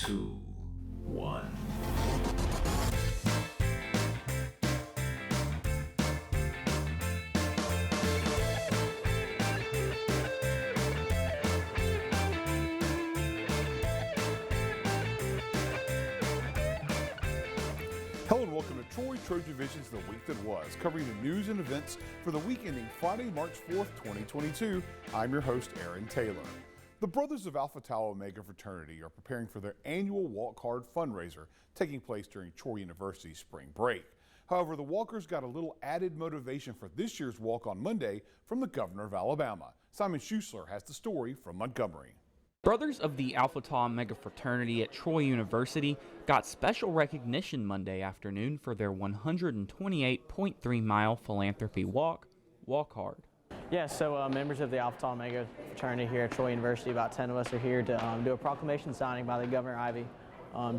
2, 1. Hello and welcome to TrojanVision's The Week That Was, covering the news and events for the week ending Friday, March 4th, 2022. I'm your host, Aaron Taylor. The Brothers of Alpha Tau Omega Fraternity are preparing for their annual Walk Hard fundraiser taking place during Troy University's spring break. However, the walkers got a little added motivation for this year's walk on Monday from the governor of Alabama. Simon Schuessler has the story from Montgomery. Brothers of the Alpha Tau Omega Fraternity at Troy University got special recognition Monday afternoon for their 128.3-mile philanthropy walk, Walk Hard. Yeah, so members of the Alpha Tau Omega Fraternity here at Troy University, about 10 of us are here to do a proclamation signing by the Governor Ivey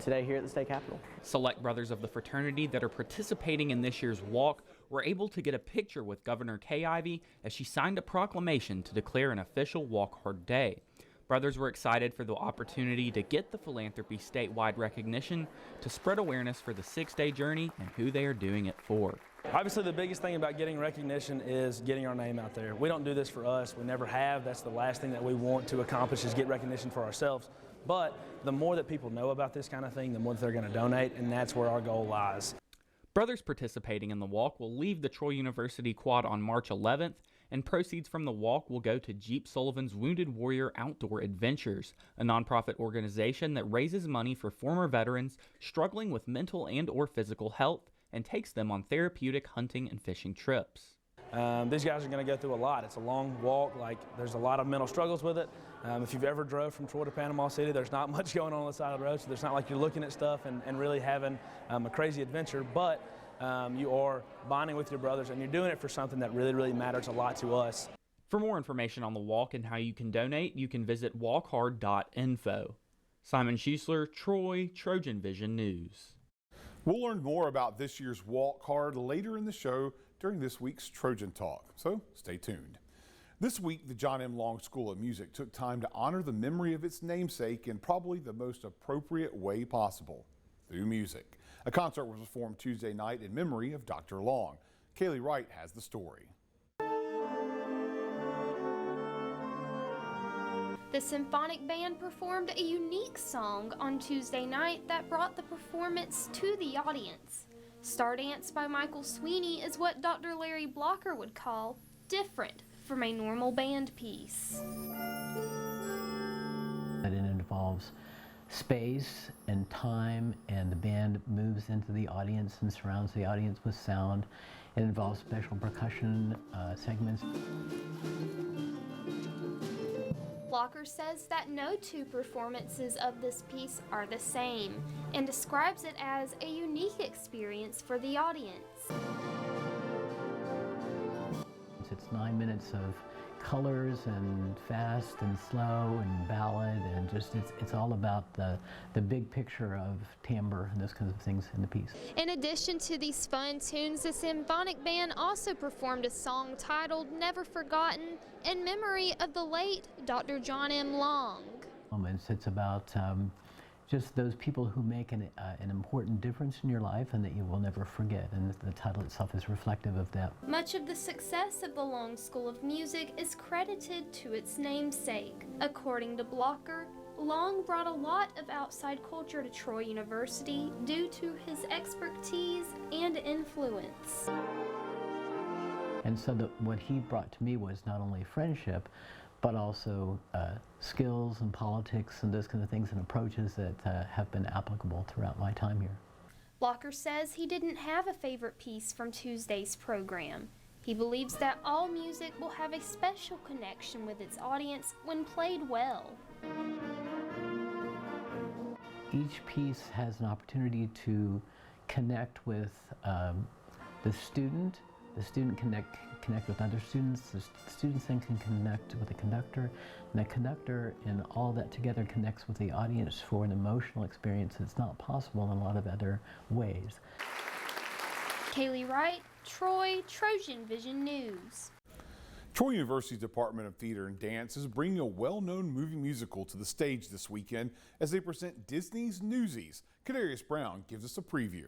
today here at the state capitol. Select brothers of the fraternity that are participating in this year's walk were able to get a picture with Governor Kay Ivey as she signed a proclamation to declare an official Walk Hard Day. Brothers were excited for the opportunity to get the philanthropy statewide recognition to spread awareness for the 6-day journey and who they are doing it for. Obviously, the biggest thing about getting recognition is getting our name out there. We don't do this for us. We never have. That's the last thing that we want to accomplish is get recognition for ourselves. But the more that people know about this kind of thing, the more that they're going to donate, and that's where our goal lies. Brothers participating in the walk will leave the Troy University quad on March 11th, and proceeds from the walk will go to Jeep Sullivan's Wounded Warrior Outdoor Adventures, a nonprofit organization that raises money for former veterans struggling with mental and/or physical health and takes them on therapeutic hunting and fishing trips. These guys are going to go through a lot. It's a long walk. There's a lot of mental struggles with it. If you've ever drove from Troy to Panama City, there's not much going on the side of the road, so there's not like you're looking at stuff and really having a crazy adventure, but you are bonding with your brothers, and you're doing it for something that really, really matters a lot to us. For more information on the walk and how you can donate, you can visit walkhard.info. Simon Schuessler, Troy, TrojanVision News. We'll learn more about this year's Walk Hard later in the show during this week's Trojan Talk, so stay tuned. This week, the John M. Long School of Music took time to honor the memory of its namesake in probably the most appropriate way possible, through music. A concert was performed Tuesday night in memory of Dr. Long. Cailey Wright has the story. The Symphonic Band performed a unique song on Tuesday night that brought the performance to the audience. Stardance by Michael Sweeney is what Dr. Larry Blocker would call different from a normal band piece. It involves space and time, and the band moves into the audience and surrounds the audience with sound. It involves special percussion segments. Blocker says that no two performances of this piece are the same and describes it as a unique experience for the audience. It's 9 minutes of colors and fast and slow and ballad, and just it's all about the big picture of timbre and those kinds of things in the piece. In addition to these fun tunes, the Symphonic Band also performed a song titled Never Forgotten in memory of the late Dr. John M. Long. It's about just those people who make an important difference in your life and that you will never forget, and the title itself is reflective of that. Much of the success of the Long School of Music is credited to its namesake. According to Blocker, Long brought a lot of outside culture to Troy University due to his expertise and influence. And so what he brought to me was not only friendship, but also skills and politics and those kind of things and approaches that have been applicable throughout my time here. Blocker says he didn't have a favorite piece from Tuesday's program. He believes that all music will have a special connection with its audience when played well. Each piece has an opportunity to connect with the student. The student connect with other students. The students then can connect with the conductor, and the conductor and all that together connects with the audience for an emotional experience that's not possible in a lot of other ways. Cailey Wright, Troy, TrojanVision News. Troy University's Department of Theater and Dance is bringing a well-known movie musical to the stage this weekend as they present Disney's Newsies. Kardarious Brown gives us a preview.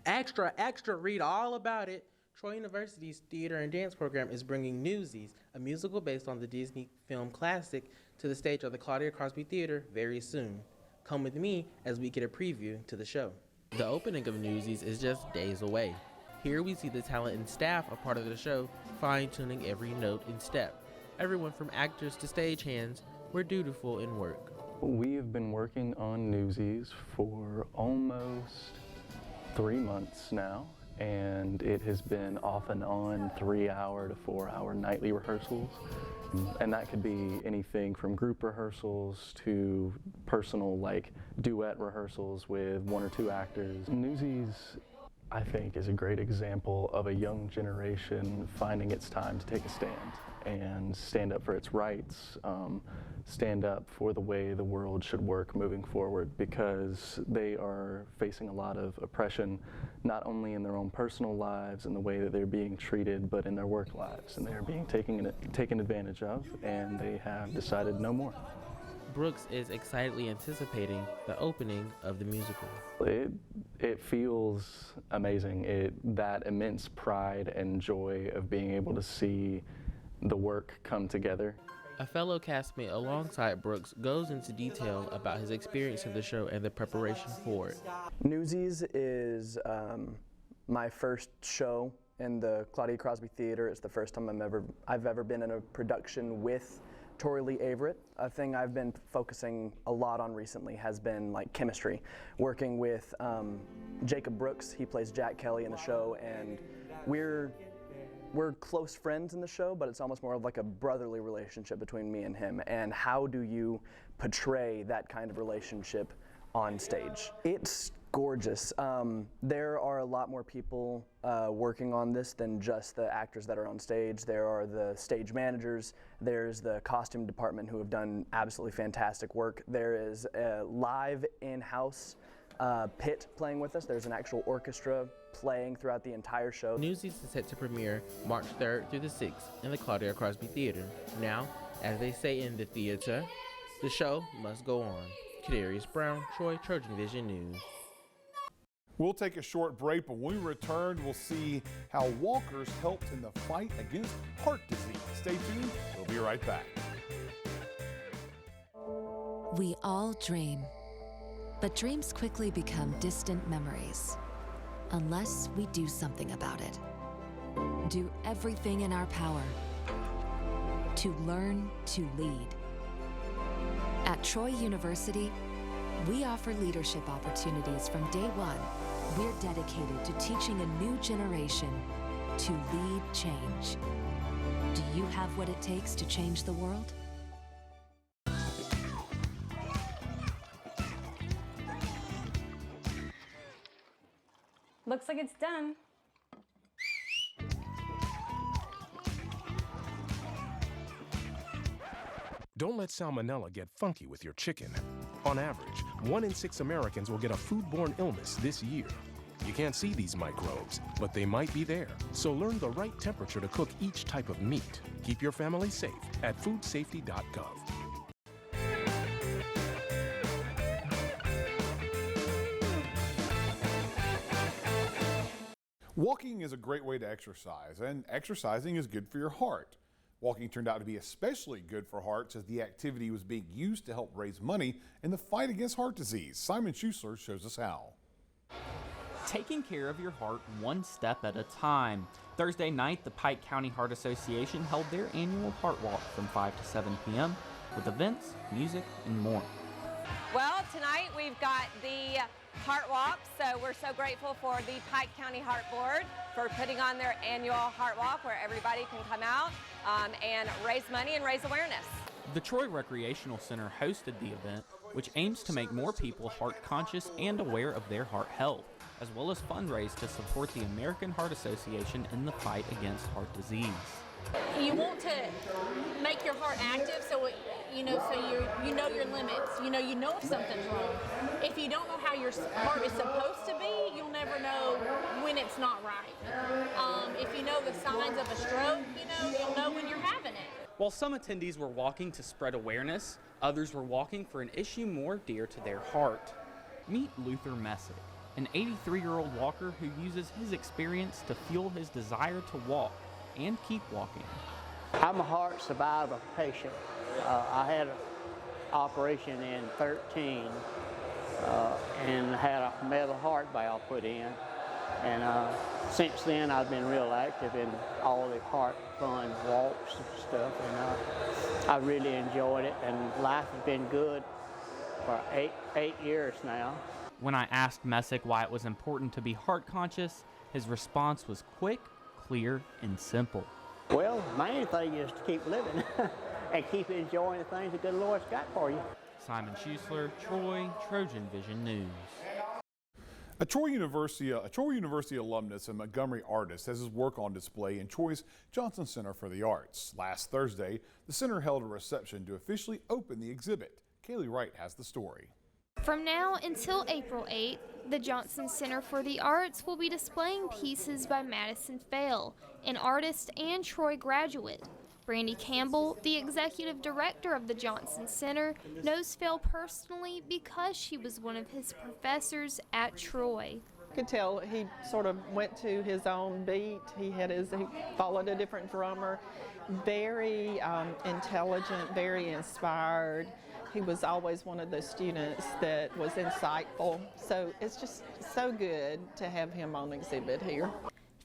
Extra, extra, read all about it. Troy University's Theater and Dance program is bringing Newsies, a musical based on the Disney film classic, to the stage of the Claudia Crosby Theater very soon. Come with me as we get a preview to the show. The opening of Newsies is just days away. Here we see the talent and staff a part of the show, fine-tuning every note and step. Everyone from actors to stagehands were dutiful in work. We have been working on Newsies for almost 3 months now, and it has been off and on 3-hour to 4-hour nightly rehearsals. And that could be anything from group rehearsals to personal, like duet rehearsals with 1 or 2 actors. Newsies, I think, is a great example of a young generation finding its time to take a stand and stand up for its rights, stand up for the way the world should work moving forward, because they are facing a lot of oppression, not only in their own personal lives and the way that they're being treated, but in their work lives, and they're being taken advantage of, and they have decided no more. Brooks is excitedly anticipating the opening of the musical. It feels amazing. That immense pride and joy of being able to see the work come together. A fellow castmate alongside Brooks goes into detail about his experience of the show and the preparation for it. Newsies is my first show in the Claudia Crosby Theater. It's the first time I've ever been in a production with Tori Lee Averyt. A thing I've been focusing a lot on recently has been like chemistry, working with Jacob Brooks. He plays Jack Cailey in the show, and we're close friends in the show, but it's almost more of like a brotherly relationship between me and him. And how do you portray that kind of relationship on stage? It's gorgeous. There are a lot more people working on this than just the actors that are on stage. There are the stage managers, there's the costume department who have done absolutely fantastic work. There is a live in-house pit playing with us. There's an actual orchestra playing throughout the entire show. Newsies is set to premiere March 3rd through the 6th in the Claudia Crosby Theater. Now, as they say in the theater, the show must go on. Kardarious Brown, Troy, TrojanVision News. We'll take a short break, but when we return, we'll see how walkers helped in the fight against heart disease. Stay tuned, we'll be right back. We all dream, but dreams quickly become distant memories unless we do something about it. Do everything in our power to learn to lead. At Troy University, we offer leadership opportunities from day one. We're dedicated to teaching a new generation to lead change. Do you have what it takes to change the world? Looks like it's done. Don't let salmonella get funky with your chicken. On average, 1 in 6 Americans will get a foodborne illness this year. You can't see these microbes, but they might be there. So learn the right temperature to cook each type of meat. Keep your family safe at foodsafety.gov. Walking is a great way to exercise, and exercising is good for your heart. Walking turned out to be especially good for hearts as the activity was being used to help raise money in the fight against heart disease. Simon Schuessler shows us how. Taking care of your heart one step at a time. Thursday night, the Pike County Heart Association held their annual heart walk from 5 to 7 p.m. with events, music, and more. Well, tonight we've got the Heart Walk, so we're so grateful for the Pike County Heart Board for putting on their annual Heart Walk where everybody can come out and raise money and raise awareness. The Troy Recreational Center hosted the event, which aims to make more people heart conscious and aware of their heart health, as well as fundraise to support the American Heart Association in the fight against heart disease. You want to make your heart active, so you know your limits. You know if something's wrong. If you don't know how your heart is supposed to be, you'll never know when it's not right. If you know the signs of a stroke, you'll know While some attendees were walking to spread awareness, others were walking for an issue more dear to their heart. Meet Luther Messick, an 83-year-old walker who uses his experience to fuel his desire to walk and keep walking. I'm a heart survivor patient. I had an operation in 13 and had a metal heart valve put in. And since then, I've been real active in all the heart fun walks and stuff. And I really enjoyed it, and life has been good for eight years now. When I asked Messick why it was important to be heart conscious, his response was quick, clear, and simple. Well, the main thing is to keep living and keep enjoying the things the good Lord's got for you. Simon Schuessler, Troy, TrojanVision News. A Troy University alumnus and Montgomery artist has his work on display in Troy's Johnson Center for the Arts. Last Thursday, the center held a reception to officially open the exhibit. Cailey Wright has the story. From now until April 8th, the Johnson Center for the Arts will be displaying pieces by Madison Fell, an artist and Troy graduate. Brandy Campbell, the executive director of the Johnson Center, knows Fell personally because she was one of his professors at Troy. I could tell he sort of went to his own beat. He followed a different drummer. Very intelligent, very inspired. He was always one of those students that was insightful. So it's just so good to have him on exhibit here.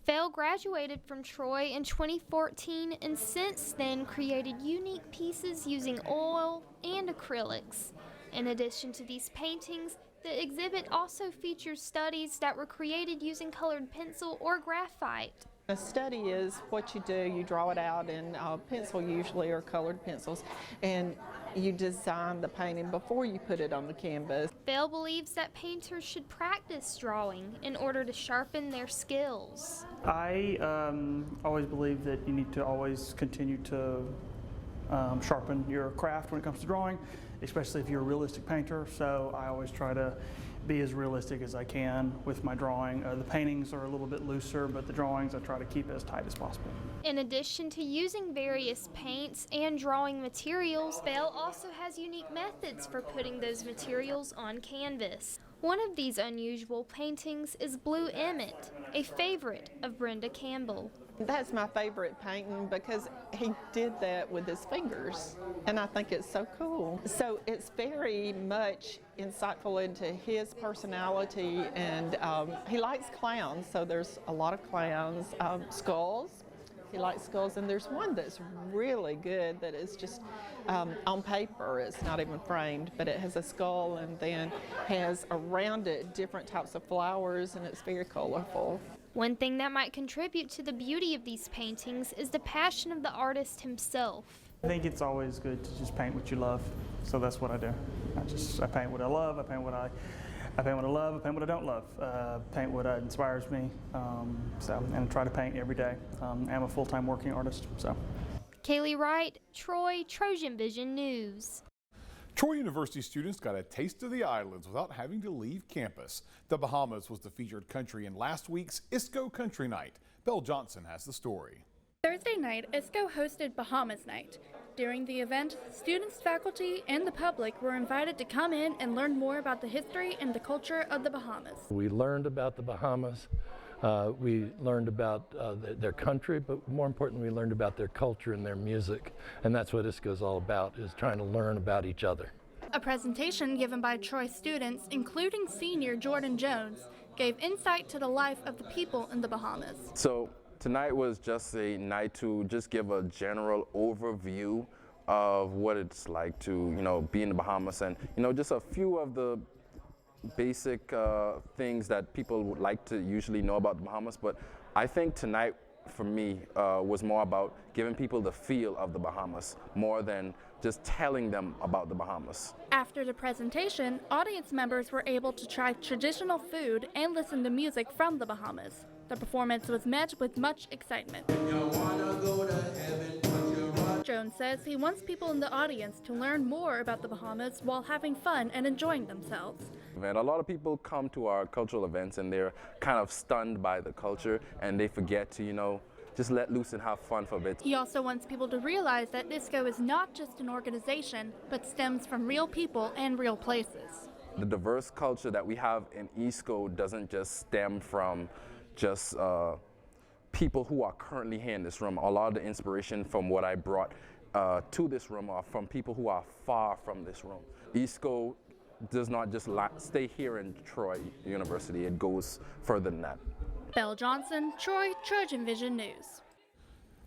Fell graduated from Troy in 2014 and since then created unique pieces using oil and acrylics. In addition to these paintings, the exhibit also features studies that were created using colored pencil or graphite. A study is what you do. You draw it out in pencil usually, or colored pencils, and you design the painting before you put it on the canvas. Belle believes that painters should practice drawing in order to sharpen their skills. I always believe that you need to always continue to sharpen your craft when it comes to drawing, especially if you're a realistic painter. So I always try to be as realistic as I can with my drawing. The paintings are a little bit looser, but the drawings I try to keep as tight as possible. In addition to using various paints and drawing materials, Belle also has unique methods for putting those materials on canvas. One of these unusual paintings is Blue Emmett, a favorite of Brenda Campbell. That's my favorite painting because he did that with his fingers, and I think it's so cool. So it's very much insightful into his personality, and he likes clowns, so there's a lot of clowns. Skulls, he likes skulls, and there's one that's really good that is just on paper. It's not even framed, but it has a skull and then has around it different types of flowers, and it's very colorful. One thing that might contribute to the beauty of these paintings is the passion of the artist himself. I think it's always good to just paint what you love, so that's what I do. I paint what I love, I paint what I love, I paint what I don't love, paint what inspires me, and I try to paint every day. I'm a full-time working artist, so. Cailey Wright, Troy, TrojanVision News. Troy University students got a taste of the islands without having to leave campus. The Bahamas was the featured country in last week's ISCO Country Night. Belle Johnson has the story. Thursday night, ISCO hosted Bahamas Night. During the event, students, faculty, and the public were invited to come in and learn more about the history and the culture of the Bahamas. We learned about the Bahamas. We learned about their country, but more importantly, we learned about their culture and their music. And that's what ISCO is all about, is trying to learn about each other. A presentation given by Troy students, including senior Jordan Jones, gave insight to the life of the people in the Bahamas. So tonight was just a night to just give a general overview of what it's like to, be in the Bahamas, and, just a few of the basic things that people would like to usually know about the Bahamas. But I think tonight for me was more about giving people the feel of the Bahamas more than just telling them about the Bahamas. After the presentation, audience members were able to try traditional food and listen to music from the Bahamas. The performance was met with much excitement. Jones says he wants people in the audience to learn more about the Bahamas while having fun and enjoying themselves. And a lot of people come to our cultural events and they're kind of stunned by the culture, and they forget to, just let loose and have fun for a bit. He also wants people to realize that disco is not just an organization, but stems from real people and real places. The diverse culture that we have in ESCO doesn't just stem from just people who are currently here in this room. A lot of the inspiration from what I brought to this room are from people who are far from this room. ESCO does not just stay here in Troy University, it goes further than that. Belle Johnson, Troy, TrojanVision News.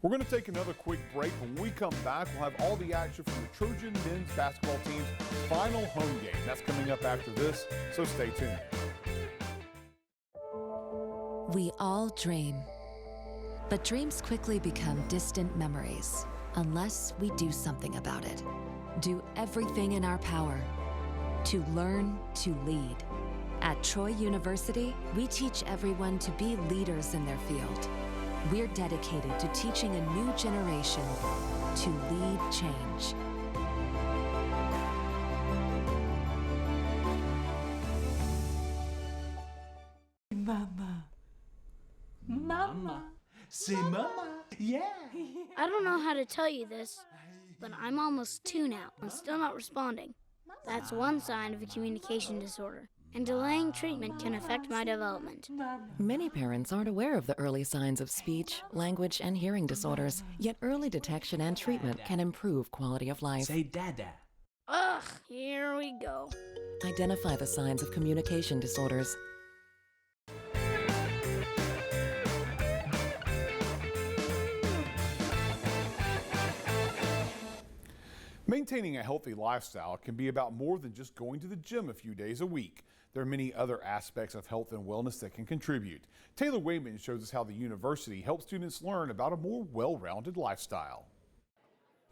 We're going to take another quick break. When we come back, we'll have all the action from the Trojan men's basketball team's final home game. That's coming up after this, so stay tuned. We all dream, but dreams quickly become distant memories unless we do something about it. Do everything in our power to learn to lead. At Troy University, we teach everyone to be leaders in their field. We're dedicated to teaching a new generation to lead change. Mama. Mama. Say mama. Yeah. I don't know how to tell you this, but I'm almost 2 now and still not responding. That's one sign of a communication disorder, and delaying treatment can affect my development. Many parents aren't aware of the early signs of speech, language, and hearing disorders, yet early detection and treatment can improve quality of life. Say dada. Ugh, here we go. Identify the signs of communication disorders. Maintaining a healthy lifestyle can be about more than just going to the gym a few days a week. There are many other aspects of health and wellness that can contribute. Taylor Wayman shows us how the university helps students learn about a more well-rounded lifestyle.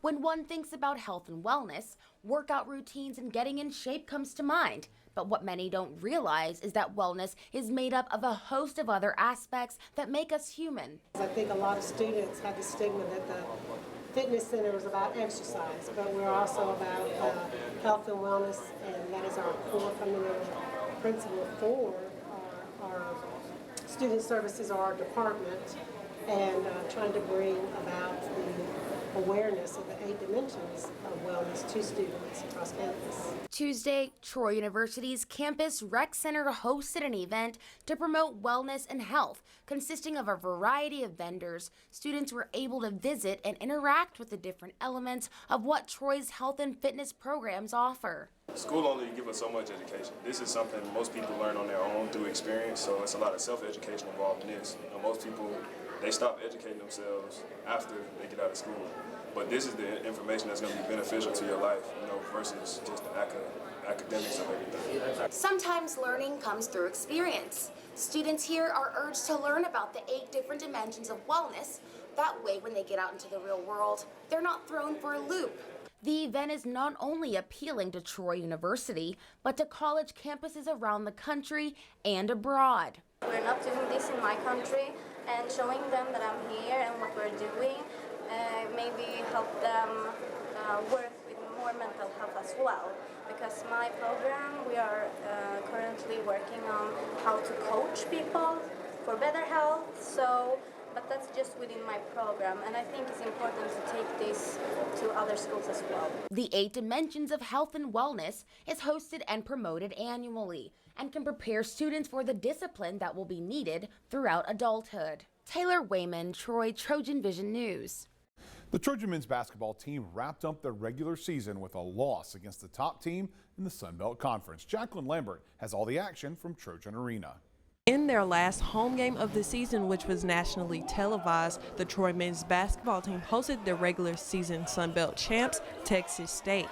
When one thinks about health and wellness, workout routines and getting in shape comes to mind. But what many don't realize is that wellness is made up of a host of other aspects that make us human. I think a lot of students have the stigma that the fitness center is about exercise, but we're also about health and wellness, and that is our core fundamental principle for our student services or our department, and trying to bring about the awareness of the 8 dimensions of wellness to students across campus. Tuesday, Troy University's Campus Rec Center hosted an event to promote wellness and health, consisting of a variety of vendors. Students were able to visit and interact with the different elements of what Troy's health and fitness programs offer. School only gives us so much education. This is something most people learn on their own through experience, so it's a lot of self-education involved in this. Most people, they stop educating themselves after they get out of school. But this is the information that's going to be beneficial to your life, versus just the academics of everything. Sometimes learning comes through experience. Students here are urged to learn about the 8 different dimensions of wellness. That way, when they get out into the real world, they're not thrown for a loop. The event is not only appealing to Troy University, but to college campuses around the country and abroad. We're not doing this in my country, and showing them that I'm here and what we're doing maybe help them work with more mental health as well. Because my program, we are currently working on how to coach people for better health. But that's just within my program, and I think it's important to take this to other schools as well. The 8 Dimensions of Health and Wellness is hosted and promoted annually and can prepare students for the discipline that will be needed throughout adulthood. Taylor Wayman, Troy, TrojanVision News. The Trojan men's basketball team wrapped up their regular season with a loss against the top team in the Sun Belt Conference. Jacqueline Lambert has all the action from Trojan Arena. In their last home game of the season, which was nationally televised, the Troy men's basketball team hosted their regular season Sun Belt champs, Texas State.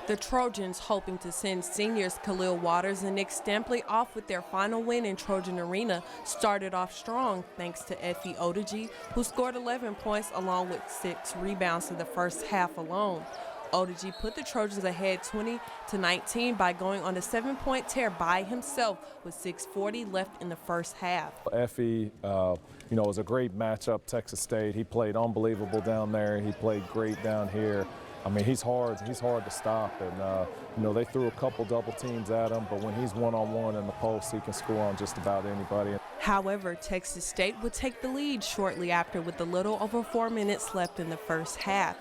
The Trojans, hoping to send seniors Khalil Waters and Nick Stampley off with their final win in Trojan Arena, started off strong thanks to Effie Odeji, who scored 11 points along with 6 rebounds in the first half alone. Odeji put the Trojans ahead 20-19 by going on a 7-point tear by himself with 6:40 left in the first half. Effie, it was a great matchup, Texas State. He played unbelievable down there. He played great down here. I mean, he's hard to stop, and they threw a couple double teams at him, but when he's one-on-one in the post, he can score on just about anybody. However, Texas State would take the lead shortly after with a little over 4 minutes left in the first half.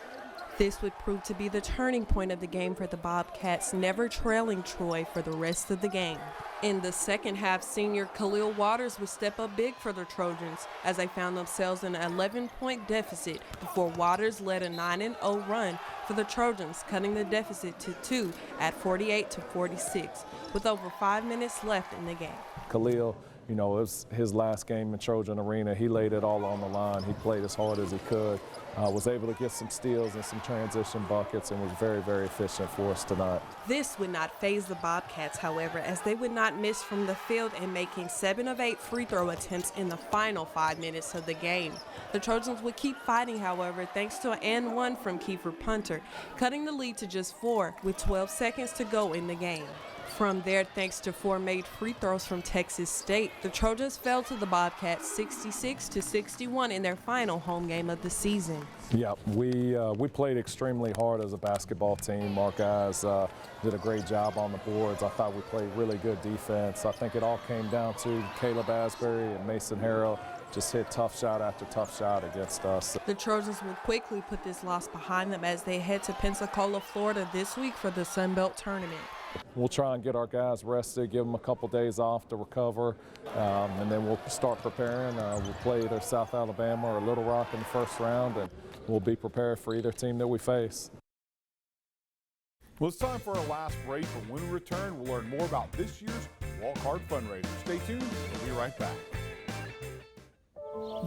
This would prove to be the turning point of the game for the Bobcats, never trailing Troy for the rest of the game. In the second half, senior Khalil Waters would step up big for the Trojans as they found themselves in an 11-point deficit before Waters led a 9-0 run for the Trojans, cutting the deficit to 2 at 48-46, with over 5 minutes left in the game. Khalil, you know, it was his last game in Trojan Arena. He laid it all on the line. He played as hard as he could, was able to get some steals and some transition buckets, and was very, very efficient for us tonight. This would not faze the Bobcats, however, as they would not miss from the field and making 7 of 8 free throw attempts in the final 5 minutes of the game. The Trojans would keep fighting, however, thanks to an and one from Kiefer Punter, cutting the lead to just 4 with 12 seconds to go in the game. From there, thanks to 4 made free throws from Texas State, the Trojans fell to the Bobcats 66-61 in their final home game of the season. Yeah, we played extremely hard as a basketball team. Our guys did a great job on the boards. I thought we played really good defense. I think it all came down to Caleb Asbury and Mason Harrell just hit tough shot after tough shot against us. The Trojans will quickly put this loss behind them as they head to Pensacola, Florida this week for the Sun Belt Tournament. We'll try and get our guys rested, give them a couple days off to recover, and then we'll start preparing. We'll play either South Alabama or Little Rock in the first round, and we'll be prepared for either team that we face. Well, it's time for our last break, but when we return, we'll learn more about this year's Walk Hard fundraiser. Stay tuned, we'll be right back.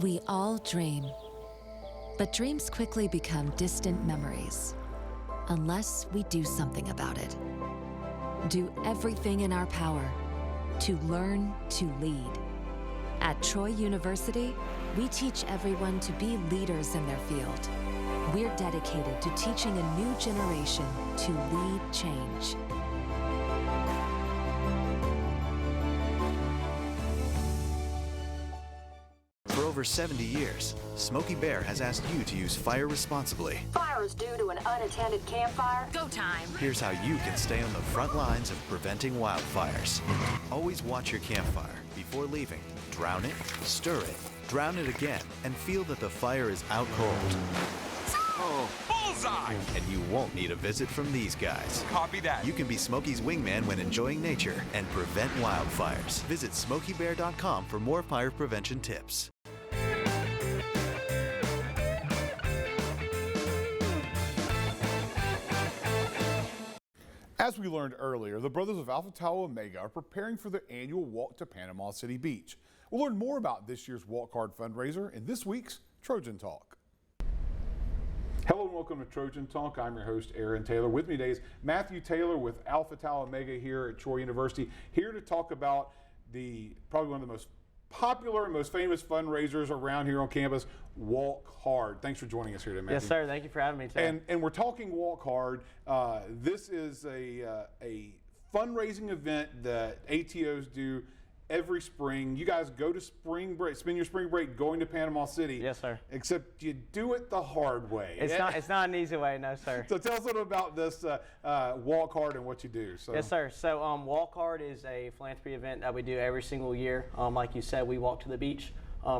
We all dream, but dreams quickly become distant memories unless we do something about it. Do everything in our power to learn to lead. At Troy University, we teach everyone to be leaders in their field. We're dedicated to teaching a new generation to lead change. For over 70 years, Smokey Bear has asked you to use fire responsibly. Fire is due to an unattended campfire. Go time. Here's how you can stay on the front lines of preventing wildfires. Always watch your campfire. Before leaving, drown it, stir it, drown it again, and feel that the fire is out cold. Oh, bullseye! And you won't need a visit from these guys. Copy that. You can be Smokey's wingman when enjoying nature and prevent wildfires. Visit SmokeyBear.com for more fire prevention tips. As we learned earlier, the brothers of Alpha Tau Omega are preparing for their annual walk to Panama City Beach. We'll learn more about this year's Walk Hard fundraiser in this week's Trojan Talk. Hello and welcome to Trojan Talk. I'm your host, Aaron Taylor. With me today is Matthew Taylor with Alpha Tau Omega here at Troy University, here to talk about probably one of the most popular and most famous fundraisers around here on campus, Walk Hard. Thanks for joining us here today, Matthew. Yes, sir. Thank you for having me today. And we're talking Walk Hard. This is a fundraising event that ATOs do every spring. You guys go to spring break, spend your spring break going to Panama City. Yes, sir. Except you do it the hard way. It's not an easy way, no, sir. So tell us a little about this Walk Hard and what you do. So. Yes, sir. So Walk Hard is a philanthropy event that we do every single year. Like you said, we walk to the beach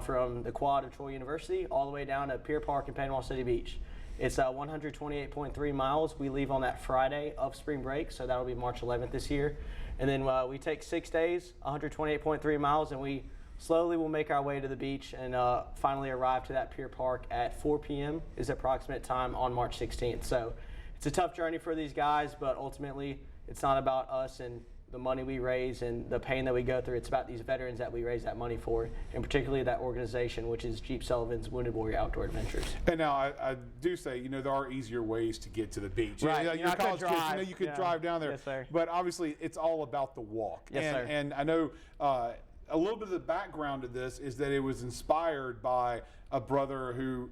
from the quad of Troy University all the way down to Pier Park in Panama City Beach. It's 128.3 miles. We leave on that Friday of spring break, so that'll be March 11th this year. And then we take 6 days, 128.3 miles, and we slowly will make our way to the beach and finally arrive to that Pier Park at 4 p.m. is the approximate time on March 16th. So it's a tough journey for these guys, but ultimately it's not about us and the money we raise and the pain that we go through. It's about these veterans that we raise that money for, and particularly that organization, which is Jeep Sullivan's Wounded Warrior Outdoor Adventures. And now I do say, there are easier ways to get to the beach. Right. You're college kids, you could drive down there. Yes, sir. But obviously, it's all about the walk. Yes, sir. And I know a little bit of the background of this is that it was inspired by a brother who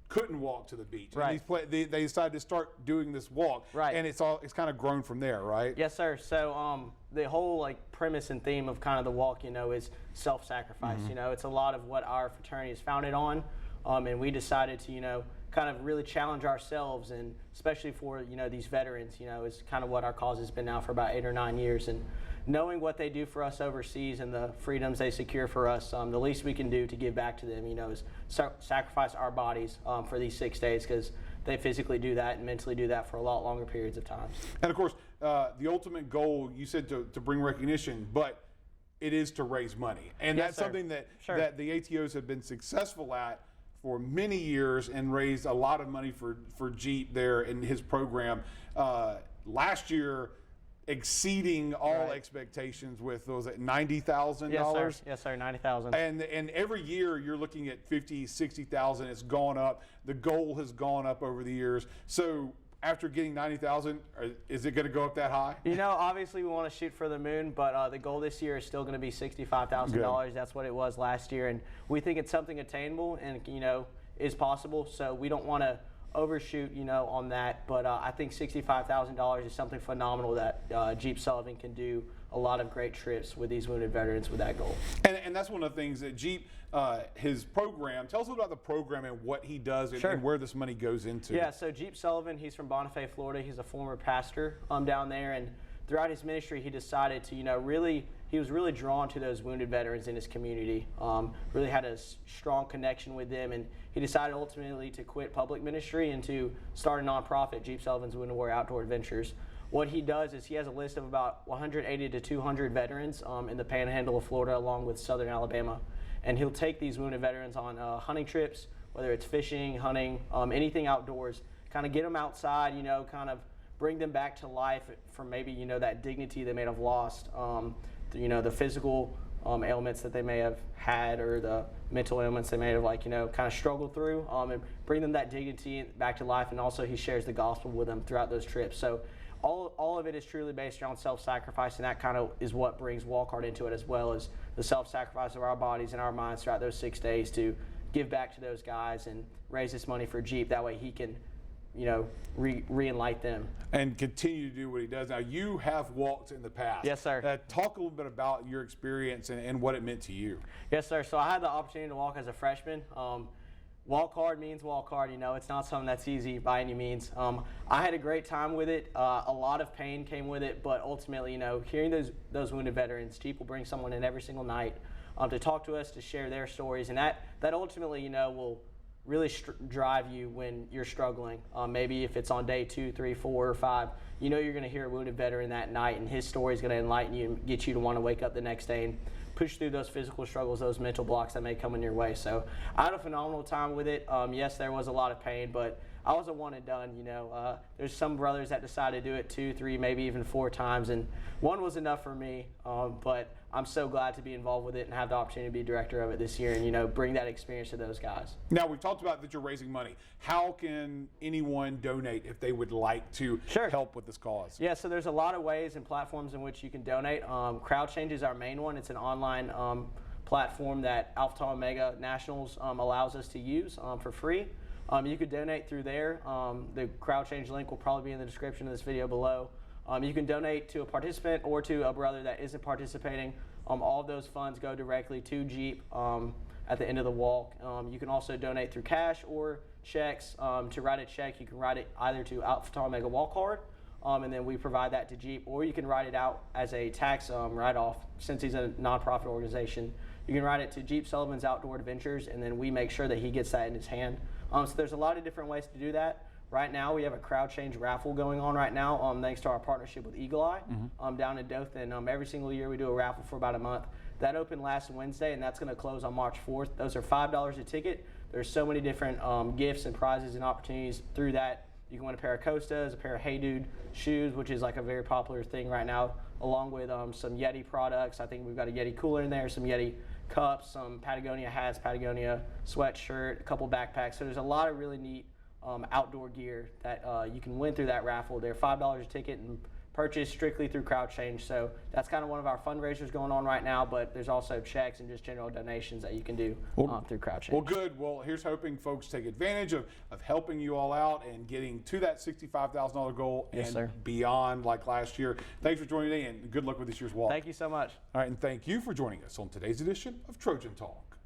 couldn't walk to the beach. Right. And they decided to start doing this walk. Right. And it's kind of grown from there, right? Yes, sir. So the whole premise and theme of kind of the walk, is self-sacrifice. Mm-hmm. It's a lot of what our fraternity is founded on, and we decided to kind of really challenge ourselves, and especially for these veterans, is kind of what our cause has been now for about 8 or 9 years. And knowing what they do for us overseas and the freedoms they secure for us, the least we can do to give back to them, is sacrifice our bodies for these 6 days, because they physically do that and mentally do that for a lot longer periods of time. And of course, the ultimate goal, you said to bring recognition, but it is to raise money. And Yes, that's sir. something that, Sure. that the ATOs have been successful at for many years and raised a lot of money for Jeep there in his program. Last year, exceeding all expectations with, what was it, $90,000? Yes, sir, 90,000. And every year you're looking at 50, 60,000. It's gone up. The goal has gone up over the years. So after getting 90,000, is it going to go up that high? Obviously we want to shoot for the moon, but the goal this year is still going to be $65,000. That's what it was last year, and we think it's something attainable and is possible. So we don't want to overshoot, on that. But I think $65,000 is something phenomenal that Jeep Sullivan can do a lot of great trips with these wounded veterans with that goal. And that's one of the things that Jeep, his program, tell us about the program and what he does and where this money goes into. Yeah, so Jeep Sullivan, he's from Bonifay, Florida. He's a former pastor down there, and throughout his ministry, he decided to, he was really drawn to those wounded veterans in his community, really had a strong connection with them, and he decided ultimately to quit public ministry and to start a nonprofit, Jeep Sullivan's Wounded Warrior Outdoor Adventures. What he does is he has a list of about 180 to 200 veterans in the panhandle of Florida along with southern Alabama, and he'll take these wounded veterans on hunting trips, whether it's fishing, hunting, anything outdoors, kind of get them outside, kind of bring them back to life from maybe, that dignity they may have lost, the physical ailments that they may have had or the mental ailments they may have kind of struggled through, and bring them that dignity back to life. And also he shares the gospel with them throughout those trips. So all of it is truly based around self-sacrifice, and that kind of is what brings Walk Hard into it, as well as the self-sacrifice of our bodies and our minds throughout those 6 days to give back to those guys and raise this money for Jeep. That way he can re-enlighten them. And continue to do what he does. Now, you have walked in the past. Yes, sir. Talk a little bit about your experience and what it meant to you. Yes, sir. So I had the opportunity to walk as a freshman. Walk hard means walk hard. It's not something that's easy by any means. I had a great time with it. A lot of pain came with it, but ultimately, hearing those wounded veterans, Jeep will bring someone in every single night to talk to us, to share their stories, and that ultimately, will really drive you when you're struggling. Maybe if it's on day 2, 3, 4, or 5, you're going to hear a wounded veteran that night, and his story is going to enlighten you and get you to want to wake up the next day and push through those physical struggles, those mental blocks that may come in your way. So I had a phenomenal time with it. Yes, there was a lot of pain, but I was a one and done. There's some brothers that decided to do it 2, 3, maybe even 4 times, and one was enough for me. But I'm so glad to be involved with it and have the opportunity to be director of it this year and bring that experience to those guys. Now, we've talked about that you're raising money. How can anyone donate if they would like to help with this cause? Yeah, so there's a lot of ways and platforms in which you can donate. CrowdChange is our main one. It's an online platform that Alpha Tau Omega Nationals allows us to use for free. You could donate through there. The CrowdChange link will probably be in the description of this video below. You can donate to a participant or to a brother that isn't participating. All of those funds go directly to Jeep at the end of the walk. You can also donate through cash or checks. To write a check, you can write it either to Alpha Tau Omega Walk Hard, and then we provide that to Jeep, or you can write it out as a tax write-off. Since he's a nonprofit organization, you can write it to Jeep Sullivan's Outdoor Adventures, and then we make sure that he gets that in his hand. So there's a lot of different ways to do that. Right now, we have a CrowdChange raffle going on right now, thanks to our partnership with Eagle Eye down in Dothan. Every single year, we do a raffle for about a month. That opened last Wednesday, and that's going to close on March 4th. Those are $5 a ticket. There's so many different gifts and prizes and opportunities through that. You can win a pair of Costas, a pair of Hey Dude shoes, which is like a very popular thing right now, along with some Yeti products. I think we've got a Yeti cooler in there, some Yeti cups, some Patagonia hats, Patagonia sweatshirt, a couple backpacks. So there's a lot of really neat outdoor gear that you can win through that raffle. They're $5 a ticket and purchased strictly through CrowdChange. So that's kind of one of our fundraisers going on right now, but there's also checks and just general donations that you can do through CrowdChange. Well, good. Well, here's hoping folks take advantage of helping you all out and getting to that $65,000 goal and beyond like last year. Thanks for joining today, and good luck with this year's walk. Thank you so much. All right, and thank you for joining us on today's edition of Trojan Talk.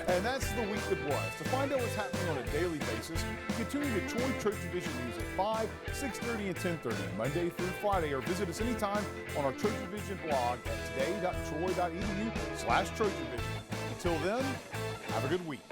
And that's the week that was. To find out what's happening on a daily basis, you can tune in to Troy TrojanVision News at 5, 6:30, and 10:30, Monday through Friday, or visit us anytime on our TrojanVision blog at today.troy.edu/TrojanVision. Until then, have a good week.